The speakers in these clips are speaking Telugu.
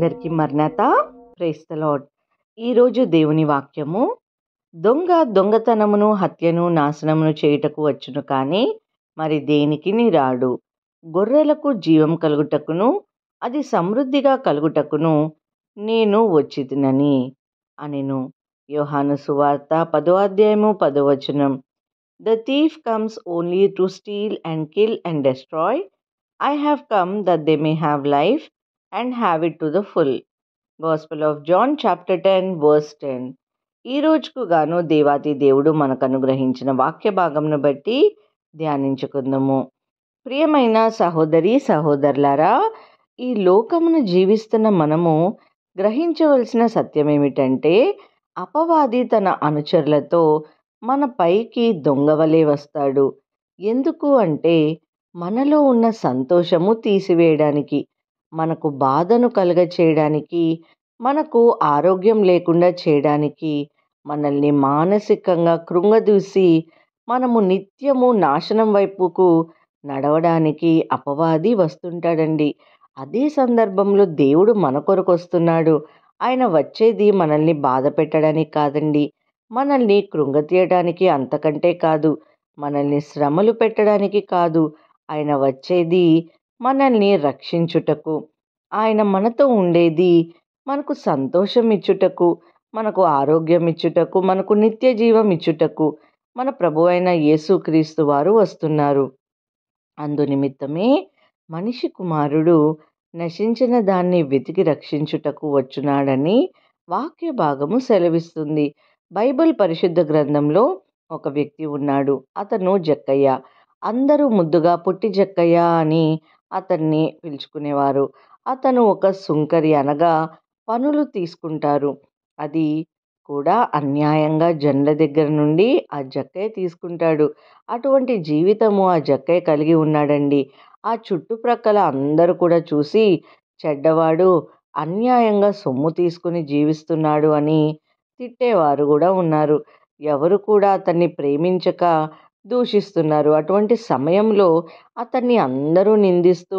అందరికీ మర్నాత. Praise the lord. ఈరోజు దేవుని వాక్యము, దొంగ దొంగతనమును హత్యను నాశనమును చేయుటకు వచ్చును కానీ మరి దేనికిని రాడు. గొర్రెలకు జీవం కలుగుటకును అది సమృద్ధిగా కలుగుటకును నేను వచ్చితినని అనెను. యోహాను సువార్త 10వ అధ్యాయము 10వ వచనం. The thief comes only to steal and kill and destroy. I have come that they may have life and have it to the full. Gospel of John chapter 10 verse 10. ఈ రోజుకు గాను దేవాతి దేవుడు మనకు అనుగ్రహించిన వాక్య భాగంను బట్టి ధ్యానించుకుందాము. ప్రియమైన సహోదరి సహోదరులారా, ఈ లోకమును జీవిస్తున్న మనము గ్రహించవలసిన సత్యం ఏమిటంటే, అపవాది తన అనుచరులతో మన పైకి దొంగవలే వస్తాడు. ఎందుకు అంటే మనలో ఉన్న సంతోషము తీసివేయడానికి, మనకు బాధను కలుగచేయడానికి, మనకు ఆరోగ్యం లేకుండా చేయడానికి, మనల్ని మానసికంగా కృంగదూసి మనము నిత్యము నాశనం వైపుకు నడవడానికి అపవాది వస్తుంటాడండి. అదే సందర్భంలో దేవుడు మన కొరకు వస్తున్నాడు. ఆయన వచ్చేది మనల్ని బాధ పెట్టడానికి కాదండి, మనల్ని కృంగతీయడానికి, అంతకంటే కాదు, మనల్ని శ్రమలు పెట్టడానికి కాదు. ఆయన వచ్చేది మనల్ని రక్షించుటకు. ఆయన మనతో ఉండేది మనకు సంతోషం ఇచ్చుటకు, మనకు ఆరోగ్యం ఇచ్చుటకు, మనకు నిత్య జీవం ఇచ్చుటకు మన ప్రభువైన యేసుక్రీస్తు వారు వస్తున్నారు. అందు నిమిత్తమే మనిషి కుమారుడు నశించిన దాన్ని వెతికి రక్షించుటకు వచ్చున్నాడని వాక్య భాగము సెలవిస్తుంది. బైబిల్ పరిశుద్ధ గ్రంథంలో ఒక వ్యక్తి ఉన్నాడు. అతను జక్కయ్య. అందరూ ముద్దుగా పుట్టి జక్కయ్య అని అతన్ని పిలుచుకునేవారు. అతను ఒక సుంకరి, అనగా పనులు తీసుకుంటారు. అది కూడా అన్యాయంగా జనుల దగ్గర నుండి ఆ జక్కయ్య తీసుకుంటాడు. అటువంటి జీవితము ఆ జక్కయ్య కలిగి ఉన్నాడండి. ఆ చుట్టుప్రక్కల అందరూ కూడా చూసి, చెడ్డవాడు అన్యాయంగా సొమ్ము తీసుకుని జీవిస్తున్నాడు అని తిట్టేవారు కూడా ఉన్నారు. ఎవరు కూడా అతన్ని ప్రేమించక దూషిస్తున్నారు. అటువంటి సమయంలో అతన్ని అందరూ నిందిస్తూ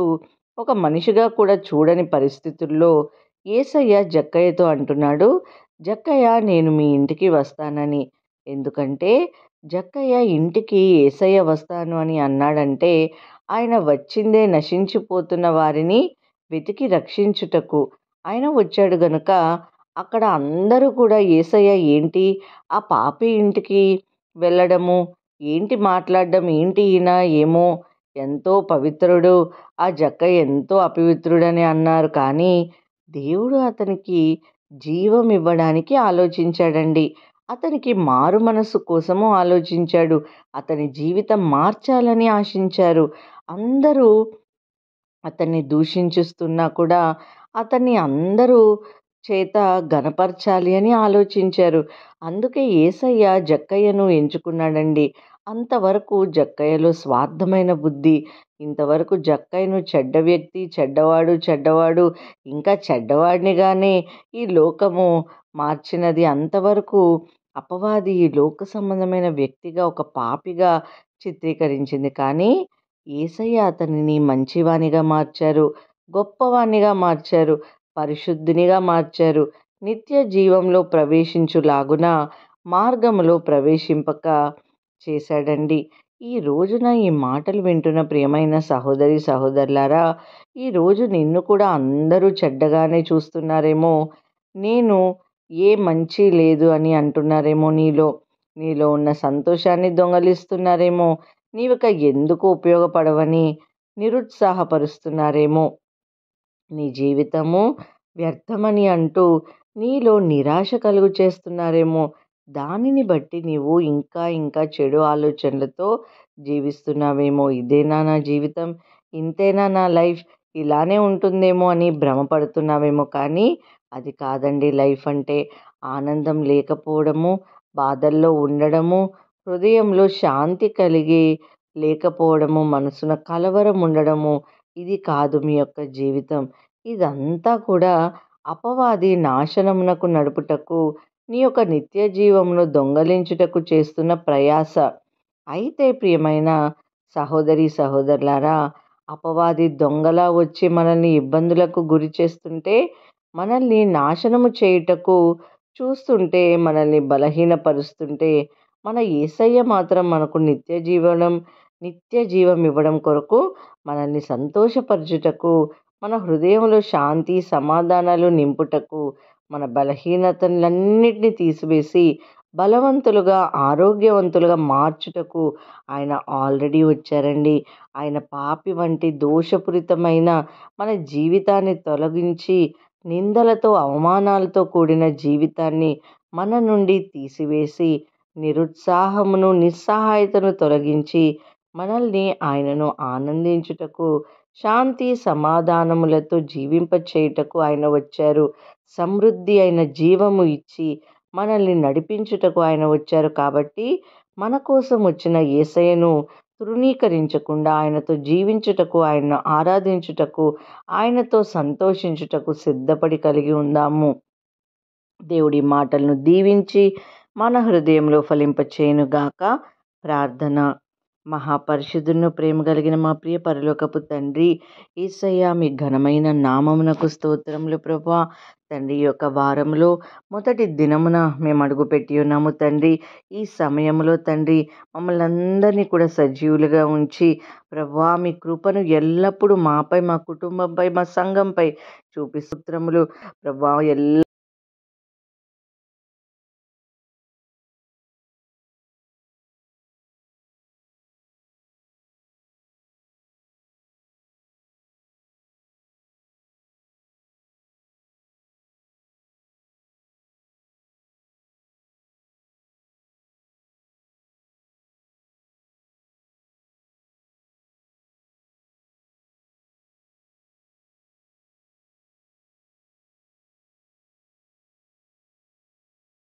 ఒక మనిషిగా కూడా చూడని పరిస్థితుల్లో యేసయ్య జక్కయ్యతో అంటున్నాడు, జక్కయ్య, నేను మీ ఇంటికి వస్తానని. ఎందుకంటే జక్కయ్య ఇంటికి యేసయ్య వస్తాను అని అన్నాడంటే ఆయన వచ్చిందే నశించిపోతున్న వారిని వెతికి రక్షించుటకు. ఆయన వచ్చాడు గనుక అక్కడ అందరూ కూడా యేసయ్య ఏంటి ఆ పాపి ఇంటికి వెళ్ళడము, ఏంటి మాట్లాడడం, ఏంటి ఈయన ఏమో ఎంతో పవిత్రుడు, ఆ జక్కయ్య ఎంతో అపవిత్రుడని అన్నారు. కానీ దేవుడు అతనికి జీవం ఇవ్వడానికి ఆలోచించాడండి. అతనికి మారు మనసు కోసము ఆలోచించాడు. అతని జీవితం మార్చాలని ఆశించారు. అందరూ అతన్ని దూషించుస్తున్నా కూడా అతన్ని అందరూ చేత ఘనపరచాలి అని ఆలోచించారు. అందుకే యేసయ్య జక్కయ్యను ఎంచుకున్నాడండి. అంతవరకు జక్కయ్యలో స్వార్థమైన బుద్ధి, ఇంతవరకు జక్కయ్యను చెడ్డ వ్యక్తి, చెడ్డవాడు, ఇంకా చెడ్డవాడినిగానే ఈ లోకము మార్చినది. అంతవరకు అపవాది ఈ లోక సంబంధమైన వ్యక్తిగా, ఒక పాపిగా చిత్రీకరించింది. కానీ యేసయ్య అతనిని మంచివానిగా మార్చారు, గొప్పవానిగా మార్చారు, పరిశుద్ధునిగా మార్చారు. నిత్య జీవంలో ప్రవేశించులాగున మార్గములో ప్రవేశింపక చేశాడండి. ఈ రోజున ఈ మాటలు వింటున్న ప్రియమైన సహోదరి సహోదరులారా, ఈరోజు నిన్ను కూడా అందరూ చెడ్డగానే చూస్తున్నారేమో, నేను ఏ మంచి లేదు అని అంటున్నారేమో, నీలో ఉన్న సంతోషాన్ని దొంగలిస్తున్నారేమో, నీవిక ఎందుకు ఉపయోగపడవని నిరుత్సాహపరుస్తున్నారేమో, నీ జీవితము వ్యర్థమని అంటూ నీలో నిరాశ కలుగు చేస్తున్నారేమో. దానిని బట్టి నీవు ఇంకా ఇంకా చెడు ఆలోచనలతో జీవిస్తున్నావేమో. ఇదేనా నా జీవితం, ఇంతేనా నా లైఫ్, ఇలానే ఉంటుందేమో అని భ్రమపడుతున్నావేమో. కానీ అది కాదండి. లైఫ్ అంటే ఆనందం లేకపోవడము, బాధల్లో ఉండడము, హృదయంలో శాంతి కలిగి లేకపోవడము, మనసున కలవరం ఉండడము, ఇది కాదు మీ యొక్క జీవితం. ఇదంతా కూడా అపవాది నాశనమునకు నడుపుటకు, నీ యొక్క నిత్య జీవమును దొంగలించుటకు చేస్తున్న ప్రయాస. అయితే ప్రియమైన సహోదరి సహోదరులారా, అపవాది దొంగలా వచ్చి మనల్ని ఇబ్బందులకు గురి చేస్తుంటే మనల్ని నాశనము చేయుటకు చూస్తుంటే, మనల్ని బలహీనపరుస్తుంటే, మన యేసయ్య మాత్రం మనకు నిత్య జీవం ఇవ్వడం కొరకు, మనల్ని సంతోషపరచుటకు, మన హృదయంలో శాంతి సమాధానాలు నింపుటకు, మన బలహీనతలన్నిటిని తీసివేసి బలవంతులుగా ఆరోగ్యవంతులుగా మార్చుటకు ఆయన ఆల్రెడీ వచ్చారండి. ఆయన పాపి వంటి దోషపూరితమైన మన జీవితాన్ని తొలగించి, నిందలతో అవమానాలతో కూడిన జీవితాన్ని మన నుండి తీసివేసి, నిరుత్సాహమును నిస్సహాయతను తొలగించి, మనల్ని ఆయనను ఆనందించుటకు, శాంతి సమాధానములతో జీవింపచేయుటకు ఆయన వచ్చారు. సమృద్ధి అయిన జీవము ఇచ్చి మనల్ని నడిపించుటకు ఆయన వచ్చారు. కాబట్టి మన కోసం వచ్చిన యేసయ్యను తృణీకరించకుండా, ఆయనతో జీవించుటకు, ఆయన్ను ఆరాధించుటకు, ఆయనతో సంతోషించుటకు సిద్ధపడి కలిగి ఉందాము. దేవుడి మాటలను దీవించి మన హృదయంలో ఫలింపచేయునుగాక. ప్రార్థన. మహాపరిశుద్ధులను ప్రేమ కలిగిన మా ప్రియ పరలోకపు తండ్రి, యేసయ్య మీ ఘనమైన నామమునకు స్తోత్రములు ప్రభువా. తండ్రి, ఈ యొక్క వారంలో మొదటి దినమున మేము అడుగుపెట్టి ఉన్నాము తండ్రి. ఈ సమయంలో తండ్రి మమ్మల్ని అందరినీ కూడా సజీవులుగా ఉంచి ప్రభువా, మీ కృపను ఎల్లప్పుడూ మాపై, మా కుటుంబంపై, మా సంఘంపై చూపి స్తోత్రములు ప్రభువా.